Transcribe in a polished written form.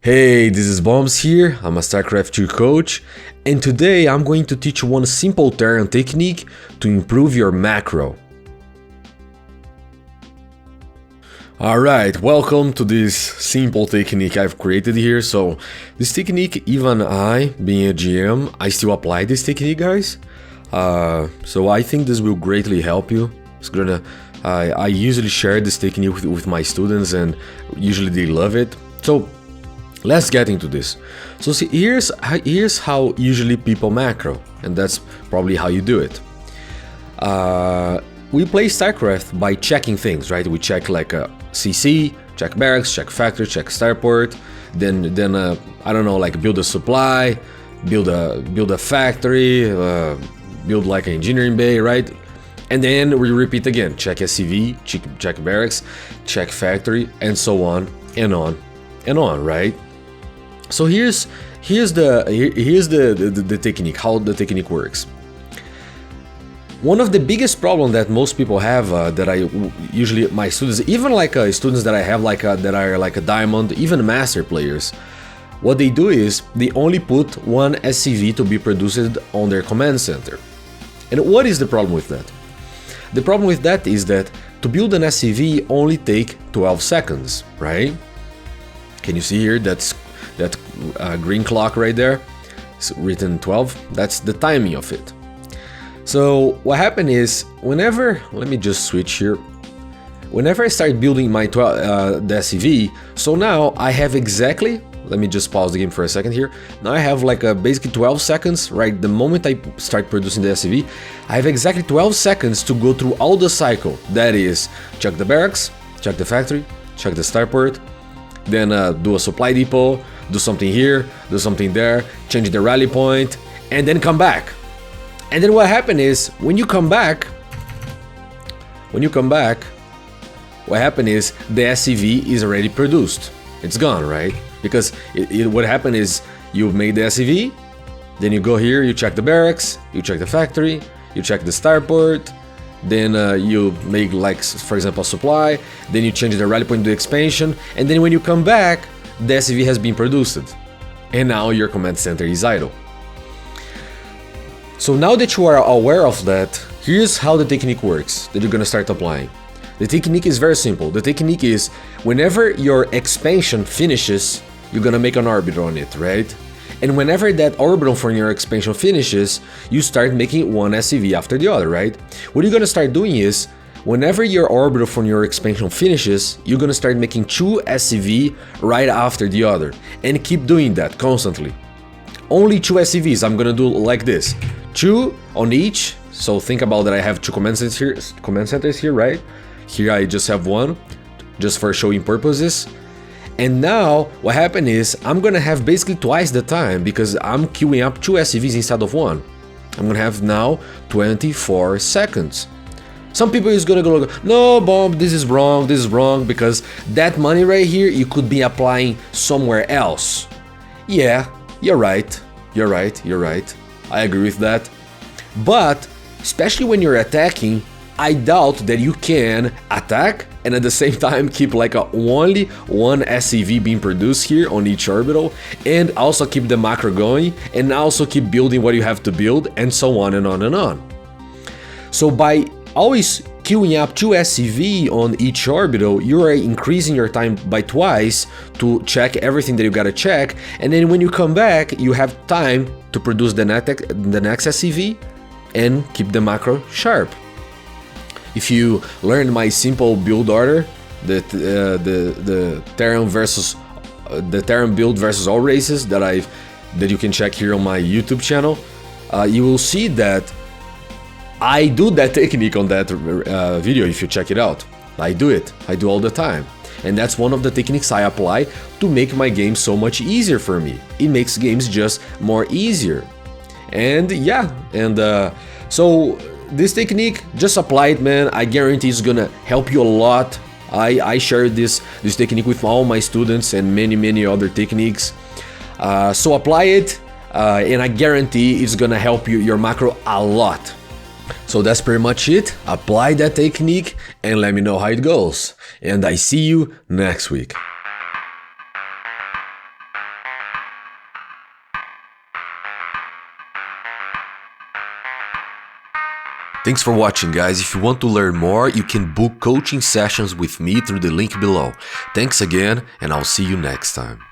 Hey, this is Bombs here, I'm a Starcraft II coach, and today I'm going to teach you one simple Terran technique to improve your macro. Alright, welcome to this simple technique I've created here. So this technique, even I, being a GM, I still apply this technique, guys. So I think this will greatly help you. I usually share this technique with my students and usually they love it. So let's get into this. So see, here's how usually people macro, and that's probably how you do it. We play StarCraft by checking things, right? We check like a CC, check barracks, check factory, check starport, then I don't know, like build a supply, build a factory, build like an engineering bay, right? And then we repeat again, check SCV, check barracks, check factory, and so on and on and on, right? So here's the technique, how the technique works. One of the biggest problems that most people have, that I usually, my students, even like students that I have that are like a diamond, even master players, what they do is they only put one SCV to be produced on their command center. And what is the problem with that? The problem with that is that to build an SCV only take 12 seconds, right? Can you see here that green clock right there? It's written 12. That's the timing of it. So what happened is, whenever, let me just switch here. Whenever I start building my the SCV, so now I have exactly, let me just pause the game for a second here. Now I have like basically 12 seconds, right? The moment I start producing the SCV, I have exactly 12 seconds to go through all the cycle. That is, check the barracks, check the factory, check the starport, then do a supply depot, do something here, do something there, change the rally point, and then come back. And then what happened is, when you come back, what happened is the SCV is already produced. It's gone, right? Because what happened is, you made the SCV, then you go here, you check the barracks, you check the factory, you check the starport, then you make, like, for example, a supply, then you change the rally point to expansion, and then when you come back, the SCV has been produced, and now your command center is idle. So now that you are aware of that, here's how the technique works that you're gonna start applying. The technique is very simple. The technique is, whenever your expansion finishes, you're gonna make an orbital on it, right? And whenever that orbital from your expansion finishes, you start making one SCV after the other, right? What you're gonna start doing is, whenever your orbital from your expansion finishes, you're gonna start making two SCV right after the other, and keep doing that constantly. Only two SCVs, I'm gonna do like this. Two on each, so think about that I have two command centers here, right? Here I just have one, just for showing purposes. And now, what happened is, I'm gonna have basically twice the time, because I'm queuing up two SCVs instead of one. I'm gonna have now 24 seconds. Some people is gonna go, no, Bomb, this is wrong, because that money right here, you could be applying somewhere else. Yeah, you're right. I agree with that. But, especially when you're attacking, I doubt that you can attack and at the same time keep like only one SCV being produced here on each orbital, and also keep the macro going, and also keep building what you have to build, and so on and on and on. So by always queuing up two SCV on each orbital, you are increasing your time by twice to check everything that you gotta check, and then when you come back, you have time to produce the next SCV and keep the macro sharp. If you learned my simple build order, the Terran build versus all races that you can check here on my YouTube channel, you will see that I do that technique on that video. If you check it out, I do all the time, and that's one of the techniques I apply to make my game so much easier for me. It makes games just more easier, and yeah, and so this technique, just apply it, man. I guarantee it's gonna help you a lot. I share this technique with all my students and many other techniques. So apply it, and I guarantee it's gonna help your macro a lot. So that's pretty much it. Apply that technique and let me know how it goes. And I see you next week. Thanks for watching, guys. If you want to learn more, you can book coaching sessions with me through the link below. Thanks again, and I'll see you next time.